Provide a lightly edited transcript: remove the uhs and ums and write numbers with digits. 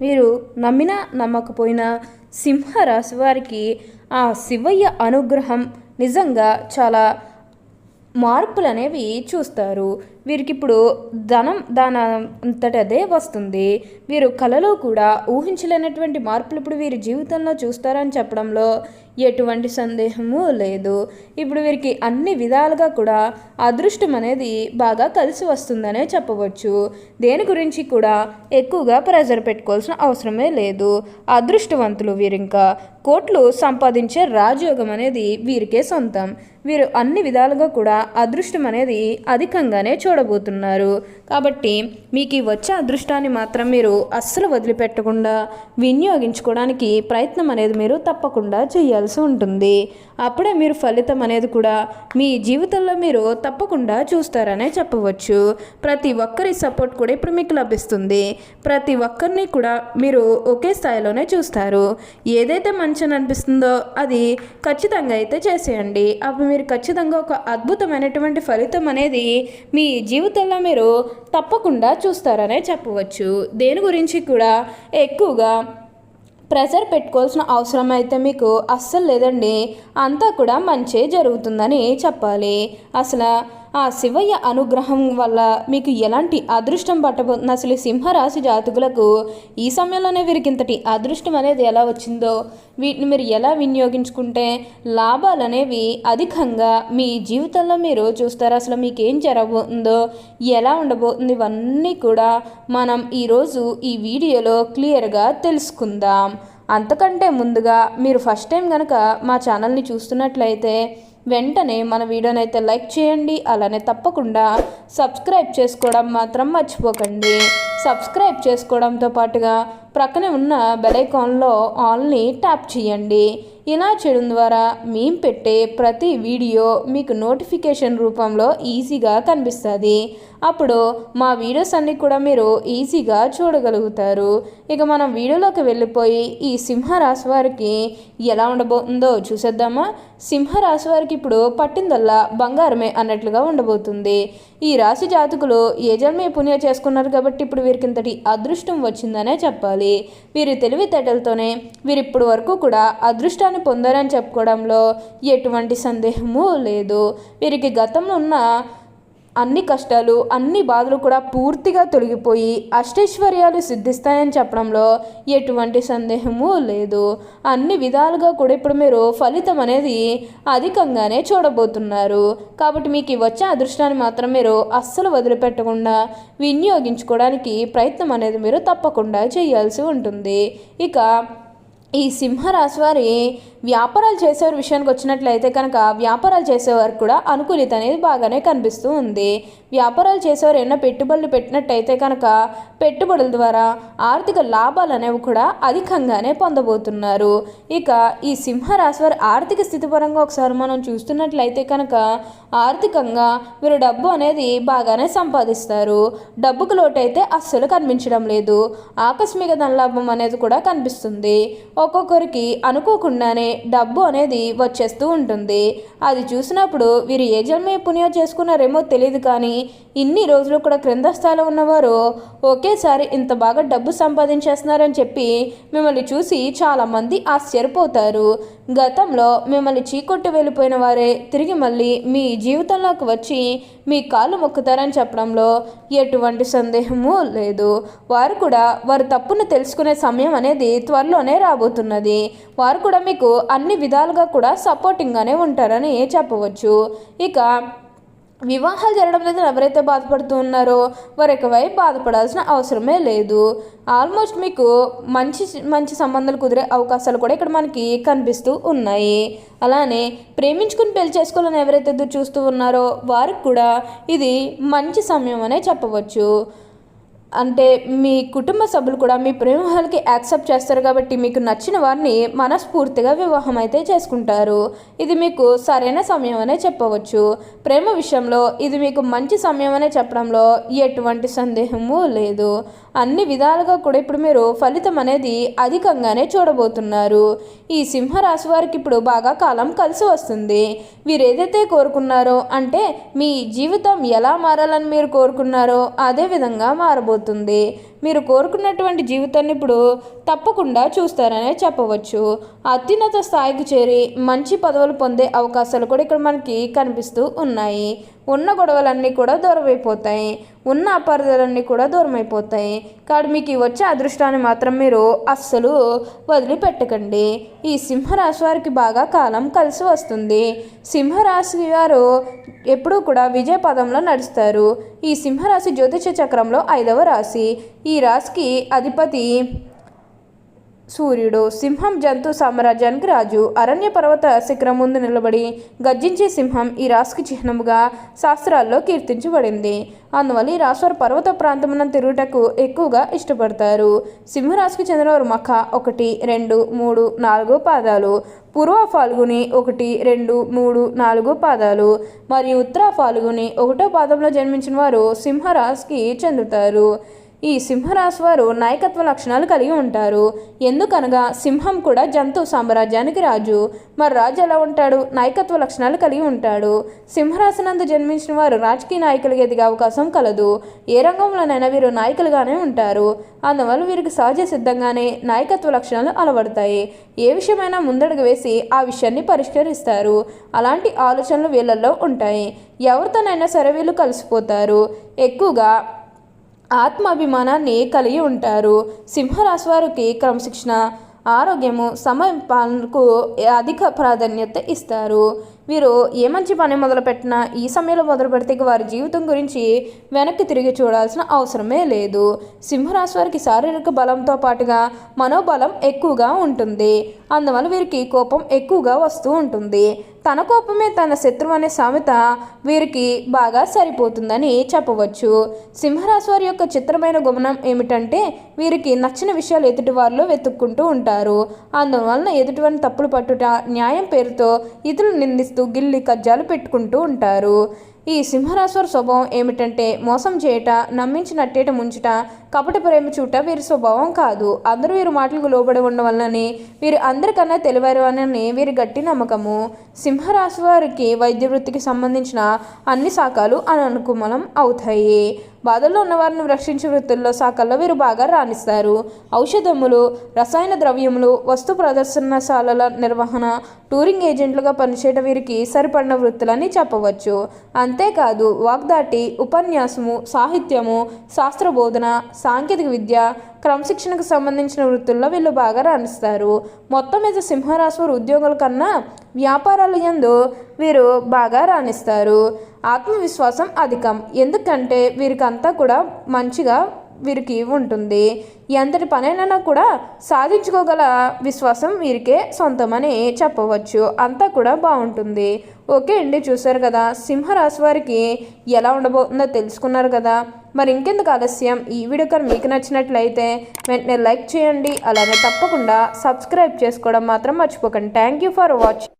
మీరు నమ్మినా నమ్మకపోయినా సింహరాశి వారికి ఆ శివయ్య అనుగ్రహం నిజంగా చాలా మార్పులు అనేవి చూస్తారు. వీరికి ఇప్పుడు ధనం దాని అంతట అదే వస్తుంది. వీరు కలలో కూడా ఊహించలేనటువంటి మార్పులు ఇప్పుడు వీరి జీవితంలో చూస్తారని చెప్పడంలో ఎటువంటి సందేహము లేదు. ఇప్పుడు వీరికి అన్ని విధాలుగా కూడా అదృష్టం అనేది బాగా కలిసి వస్తుందనే చెప్పవచ్చు. దేని గురించి కూడా ఎక్కువగా ప్రెజర్ పెట్టుకోవాల్సిన అవసరమే లేదు. అదృష్టవంతులు వీరింకా కోట్లు సంపాదించే రాజయోగం అనేది వీరికే సొంతం. వీరు అన్ని విధాలుగా కూడా అదృష్టం అనేది అధికంగానే చూడబోతున్నారు. కాబట్టి మీకు వచ్చే అదృష్టాన్ని మాత్రం మీరు అస్సలు వదిలిపెట్టకుండా వినియోగించుకోవడానికి ప్రయత్నం అనేది మీరు తప్పకుండా చేయాల్సి ఉంటుంది. అప్పుడే మీరు ఫలితం అనేది కూడా మీ జీవితంలో మీరు తప్పకుండా చూస్తారనే చెప్పవచ్చు. ప్రతి ఒక్కరి సపోర్ట్ కూడా ఇప్పుడు మీకు లభిస్తుంది. ప్రతి ఒక్కరిని కూడా మీరు ఒకే స్థాయిలోనే చూస్తారు. ఏదైతే మంచి అనిపిస్తుందో అది ఖచ్చితంగా అయితే చేసేయండి. అప్పుడు మీరు ఖచ్చితంగా ఒక అద్భుతమైనటువంటి ఫలితం అనేది మీ జీవితంలో మీరు తప్పకుండా చూస్తారనే చెప్పవచ్చు. దేని గురించి కూడా ఎక్కువగా ప్రెషర్ పెట్టుకోవాల్సిన అవసరం అయితే మీకు అస్సలు లేదండి. అంతా కూడా మంచి జరుగుతుందని చెప్పాలి. అసలు ఆ శివయ్య అనుగ్రహం వల్ల మీకు ఎలాంటి అదృష్టం పట్టబోతుంది, అసలు సింహరాశి జాతకులకు ఈ సమయంలోనే వీరికి ఇంతటి అదృష్టం అనేది ఎలా వచ్చిందో, వీటిని మీరు ఎలా వినియోగించుకుంటే లాభాలు అనేవి అధికంగా మీ జీవితంలో మీరు చూస్తారు. అసలు మీకు ఏం జరగబోతుందో, ఎలా ఉండబోతుంది, ఇవన్నీ కూడా మనం ఈరోజు ఈ వీడియోలో క్లియర్గా తెలుసుకుందాం. అంతకంటే ముందుగా మీరు ఫస్ట్ టైం కనుక మా ఛానల్ని చూస్తున్నట్లయితే వెంటనే మన వీడియోని అయితే లైక్ చేయండి. అలానే తప్పకుండా సబ్స్క్రైబ్ చేసుకోవడం మాత్రం మర్చిపోకండి. సబ్స్క్రైబ్ చేసుకోవడంతో పాటుగా ప్రక్కనే ఉన్న బెల్ ఐకాన్లో ఆల్ని ట్యాప్ చేయండి. ఇలా చేయడం ద్వారా మేము పెట్టే ప్రతి వీడియో మీకు నోటిఫికేషన్ రూపంలో ఈజీగా కనిపిస్తుంది. అప్పుడు మా వీడియోస్ అన్నీ కూడా మీరు ఈజీగా చూడగలుగుతారు. ఇక మనం వీడియోలోకి వెళ్ళిపోయి ఈ సింహరాశి వారికి ఎలా ఉండబోతుందో చూసేద్దామా. సింహరాశి వారికి ఇప్పుడు పట్టిందల్లా బంగారమే అన్నట్లుగా ఉండబోతుంది. ఈ రాశి జాతకులు ఏ జన్మే పుణ్యం చేసుకున్నారు కాబట్టి ఇప్పుడు వీరికి ఇంతటి అదృష్టం వచ్చిందనే చెప్పాలి. వీరి తెలివితేటలతోనే వీరు ఇప్పటి వరకు కూడా అదృష్టాన్ని పొందారని చెప్పుకోవడంలో ఎటువంటి సందేహము లేదు. వీరికి గతంలో ఉన్న అన్ని కష్టాలు అన్ని బాధలు కూడా పూర్తిగా తొలగిపోయి అష్టైశ్వర్యాలు సిద్ధిస్తాయని చెప్పడంలో ఎటువంటి సందేహము లేదు. అన్ని విధాలుగా కూడా ఇప్పుడు మీరు ఫలితం అనేది అధికంగానే చూడబోతున్నారు. కాబట్టి మీకు వచ్చే అదృష్టాన్ని మాత్రం మీరు అస్సలు వదిలిపెట్టకుండా వినియోగించుకోవడానికి ప్రయత్నం అనేది మీరు తప్పకుండా చేయాల్సి ఉంటుంది. ఇక ఈ సింహరాశి వారి వ్యాపారాలు చేసేవారి విషయానికి వచ్చినట్లయితే కనుక వ్యాపారాలు చేసేవారికి కూడా అనుకూలిత అనేది బాగానే కనిపిస్తూ ఉంది. వ్యాపారాలు చేసేవారు ఏమైనా పెట్టుబడులు పెట్టినట్టయితే కనుక పెట్టుబడుల ద్వారా ఆర్థిక లాభాలు అనేవి కూడా అధికంగానే పొందబోతున్నారు. ఇక ఈ సింహరాశి వారి ఆర్థిక స్థితి పరంగా ఒకసారి మనం చూస్తున్నట్లయితే కనుక ఆర్థికంగా వీరు డబ్బు అనేది బాగానే సంపాదిస్తారు. డబ్బుకు లోటు అయితే అస్సలు కనిపించడం లేదు. ఆకస్మిక ధనలాభం అనేది కూడా కనిపిస్తుంది. ఒక్కొక్కరికి అనుకోకుండానే డబ్బు అనేది వచ్చేస్తూ ఉంటుంది. అది చూసినప్పుడు వీరు ఏ జన్మే పుణ్యం చేసుకున్నారేమో తెలియదు, కానీ ఇన్ని రోజులు కూడా క్రింద స్థాయిలో ఉన్నవారు ఒకేసారి ఇంత బాగా డబ్బు సంపాదించేస్తున్నారని చెప్పి మిమ్మల్ని చూసి చాలామంది ఆశ్చర్యపోతారు. గతంలో మిమ్మల్ని చీకొట్టి వెళ్ళిపోయిన వారే తిరిగి మళ్ళీ మీ జీవితంలోకి వచ్చి మీ కాళ్ళు మొక్కుతారని చెప్పడంలో ఎటువంటి సందేహము లేదు. వారు కూడా వారు తప్పును తెలుసుకునే సమయం అనేది త్వరలోనే రాబోతున్నది. వారు కూడా మీకు అన్ని విధాలుగా కూడా సపోర్టింగ్గానే ఉంటారని చెప్పవచ్చు. ఇక వివాహాలు జరగడం లేదు ఎవరైతే బాధపడుతూ ఉన్నారో వారు ఒకవైపు బాధపడాల్సిన అవసరమే లేదు. ఆల్మోస్ట్ మీకు మంచి సంబంధాలు కుదిరే అవకాశాలు కూడా ఇక్కడ మనకి కనిపిస్తూ ఉన్నాయి. అలానే ప్రేమించుకుని పెళ్లి చేసుకోవాలని ఎవరైతే ఎదురు చూస్తూ ఉన్నారో వారికి కూడా ఇది మంచి సమయం అనే చెప్పవచ్చు. అంటే మీ కుటుంబ సభ్యులు కూడా మీ ప్రేమకి యాక్సెప్ట్ చేస్తారు కాబట్టి మీకు నచ్చిన వారిని మనస్ఫూర్తిగా వివాహం అయితే చేసుకుంటారు. ఇది మీకు సరైన సమయం అనే చెప్పవచ్చు. ప్రేమ విషయంలో ఇది మీకు మంచి సమయం అనే చెప్పడంలో ఎటువంటి సందేహము లేదు. అన్ని విధాలుగా కూడా ఇప్పుడు మీరు ఫలితం అనేది అధికంగానే చూడబోతున్నారు. ఈ సింహరాశి వారికి ఇప్పుడు బాగా కాలం కలిసి వస్తుంది. వీరు ఏదైతే కోరుకున్నారో అంటే మీ జీవితం ఎలా మారాలని మీరు కోరుకున్నారో అదే విధంగా మారబోతుంది. మీరు కోరుకున్నటువంటి జీవితాన్ని ఇప్పుడు తప్పకుండా చూస్తారనే చెప్పవచ్చు. అత్యున్నత స్థాయికి చేరి మంచి పదవులు పొందే అవకాశాలు కూడా ఇక్కడ మనకి కనిపిస్తూ ఉన్నాయి. ఉన్న గొడవలన్నీ కూడా దూరం అయిపోతాయి, ఉన్న అపార్థాలన్నీ కూడా దూరం అయిపోతాయి. కాబట్టి మీకు వచ్చే అదృష్టాన్ని మాత్రం మీరు అస్సలు వదిలిపెట్టకండి. ఈ సింహరాశి వారికి బాగా కాలం కలిసి వస్తుంది. సింహరాశి వారు ఎప్పుడూ కూడా విజయ పదంలో నడుస్తారు. ఈ సింహరాశి జ్యోతిష చక్రంలో 5వ రాశి. ఈ రాశికి అధిపతి సూర్యుడు. సింహం జంతు సామ్రాజ్యానికి రాజు. అరణ్య పర్వత శిఖరం ముందు నిలబడి గర్జించే సింహం ఈ రాశికి చిహ్నముగా శాస్త్రాల్లో కీర్తించబడింది. అందువల్ల ఈ రాశివారు పర్వత ప్రాంతమున తిరుగుటకు ఎక్కువగా ఇష్టపడతారు. సింహరాశికి చెందినవారు మఖ 1, 2, 3, 4 పాదాలు, పూర్వ ఫాల్గుని 1, 2, 3, 4 పాదాలు మరియు ఉత్తర ఫాల్గుని 1వ పాదంలో జన్మించిన వారు సింహరాశికి చెందుతారు. ఈ సింహరాశి వారు నాయకత్వ లక్షణాలు కలిగి ఉంటారు. ఎందుకనగా సింహం కూడా జంతు సామ్రాజ్యానికి రాజు. మరి రాజు ఎలా ఉంటాడు? నాయకత్వ లక్షణాలు కలిగి ఉంటాడు. సింహరాశి నందు జన్మించిన వారు రాజకీయ నాయకులుగా ఎదిగే అవకాశం కలదు. ఏ రంగంలోనైనా వీరు నాయకులుగానే ఉంటారు. అందువల్ల వీరికి సహజ సిద్ధంగానే నాయకత్వ లక్షణాలు అలవడతాయి. ఏ విషయమైనా ముందడుగు వేసి ఆ విషయాన్ని పరిష్కరిస్తారు. అలాంటి ఆలోచనలు వీళ్ళల్లో ఉంటాయి. ఎవరితోనైనా సరే వీళ్ళు కలిసిపోతారు. ఎక్కువగా ఆత్మాభిమానాన్ని కలిగి ఉంటారు. సింహరాశి వారికి క్రమశిక్షణ, ఆరోగ్యము, సమయం పాలనకు అధిక ప్రాధాన్యత ఇస్తారు. వీరు ఏ మంచి పని మొదలుపెట్టినా ఈ సమయంలో మొదలు పెడితే వారి జీవితం గురించి వెనక్కి తిరిగి చూడాల్సిన అవసరమే లేదు. సింహరాశి వారికి శారీరక బలంతో పాటుగా మనోబలం ఎక్కువగా ఉంటుంది. అందువల్ల వీరికి కోపం ఎక్కువగా వస్తూ ఉంటుంది. తన కోపమే తన శత్రువు అనే సామెత వీరికి బాగా సరిపోతుందని చెప్పవచ్చు. సింహరాశి వారి యొక్క చిత్రమైన గుణం ఏమిటంటే వీరికి నచ్చిన విషయాలు ఎదుటి వారిలో వెతుక్కుంటూ ఉంటారు. అందువలన ఎదుటివారిని తప్పులు పట్టుట, న్యాయం పేరుతో ఇతరులు నిందిస్తూ గిల్లి కజ్జాలు పెట్టుకుంటూ ఉంటారు. ఈ సింహరాశి వారి స్వభావం ఏమిటంటే మోసం చేయట, నమ్మించినట్టేట ముంచుట, కపట ప్రేమ చూట వీరి స్వభావం కాదు. అందరూ వీరి మాటలకు లోబడి ఉండవలనని, వీరు అందరికన్నా తెలివారని వీరి గట్టి నమ్మకము. సింహరాశి వారికి వైద్య వృత్తికి సంబంధించిన అన్ని శాఖలు అనుకూలం అవుతాయి. బాధల్లో ఉన్నవారిని రక్షించే వృత్తుల్లో శాఖల్లో వీరు బాగా రాణిస్తారు. ఔషధములు, రసాయన ద్రవ్యములు, వస్తు ప్రదర్శనశాలల నిర్వహణ, టూరింగ్ ఏజెంట్లుగా పనిచేయడం వీరికి సరిపడిన వృత్తులని చెప్పవచ్చు. అంతేకాదు వాగ్దాటి, ఉపన్యాసము, సాహిత్యము, శాస్త్రబోధన, సాంకేతిక విద్య, క్రమశిక్షణకు సంబంధించిన వృత్తుల్లో వీళ్ళు బాగా రాణిస్తారు. మొత్తం మీద సింహరాశి వారు ఉద్యోగుల కన్నా వ్యాపారాల యందు వీరు బాగా రాణిస్తారు. ఆత్మవిశ్వాసం అధికం. ఎందుకంటే వీరికంతా కూడా మంచిగా వీరికి ఉంటుంది. ఎంతటి పనైనా కూడా సాధించుకోగల విశ్వాసం వీరికే సొంతమని చెప్పవచ్చు. అంతా కూడా బాగుంటుంది. ఓకే అండి, చూసారు కదా సింహరాశి వారికి ఎలా ఉండబోతుందో తెలుసుకున్నారు కదా. మరి ఇంకెందుకు ఆలస్యం, ఈ వీడియో కానీ మీకు నచ్చినట్లయితే వెంటనే లైక్ చేయండి. అలానే తప్పకుండా సబ్స్క్రైబ్ చేసుకోవడం మాత్రం మర్చిపోకండి. Thank you for watching.